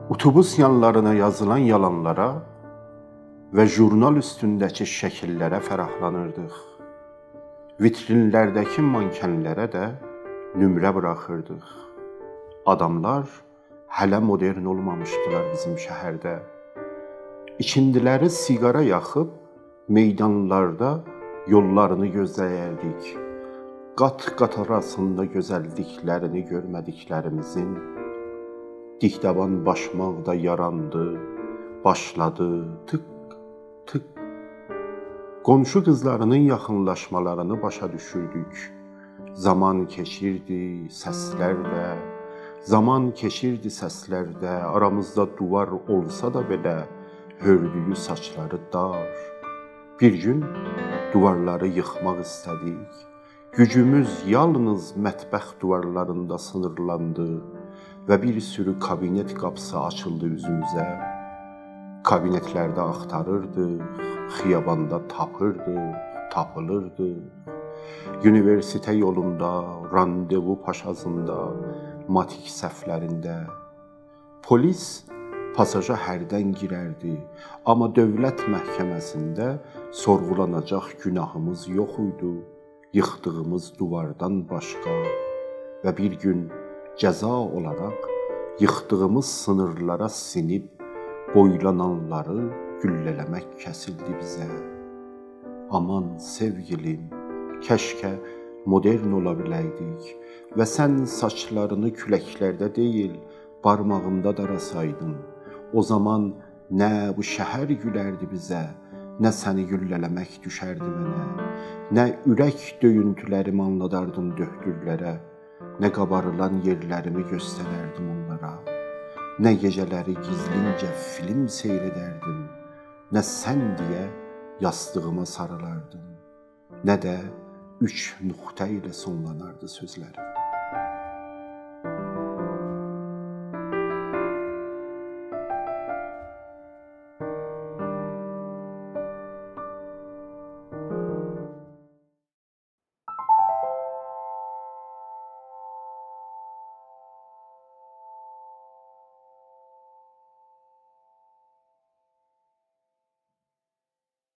Otobus yanlarına yazılan yalanlara və jurnal üstündəki şəkillərə fərahlanırdıq. Vitrinlərdəki mankenlərə də nümrə buraxırdıq. Adamlar hələ modern olmamışdılar bizim şəhərdə. İkindiləri siqara yaxıb meydanlarda yollarını gözləyərdik. Qat-qat arasında gözəlliklərini görmədiklərimizin dikdaban başmaqda yarandı, başladı tık tık. Qonşu qızlarının yaxınlaşmalarını başa düşürdük. Zaman keçirdi səslərdə, aramızda duvar olsa da belə hördüyü saçları dar. Bir gün duvarları yıxmaq istədik. Gücümüz yalnız mətbəx duvarlarında sınırlandı və bir sürü kabinet qapısı açıldı üzümüzə. Kabinetlərdə axtarırdıq, xiyabanda tapılırdıq. Universitet yolunda, randevu paşasında, matik səhvlərində. Polis pasaja hərdən girərdi, amma dövlət məhkəməsində sorğulanacaq günahımız yox idi, yıxdığımız duvardan başqa. Və bir gün cəza olaraq yıxdığımız sınırlara sinib boylananları güllələmək kəsildi bizə. Aman sevgilim, kəşkə modern ola biləydik və sən saçlarını küləklərdə deyil, barmağımda darasaydın. O zaman nə bu şəhər gülərdi bizə, nə səni güllələmək düşərdi mənə, nə ürək döyüntülərimi anladardım döhdürlərə, nə qabarılan yerlərimi göstərərdim onlara, nə gecələri gizlincə film seyredərdim, nə sən deyə yastığıma sarılardım, nə də 3 nöqtə ilə sonlanardı sözlərim.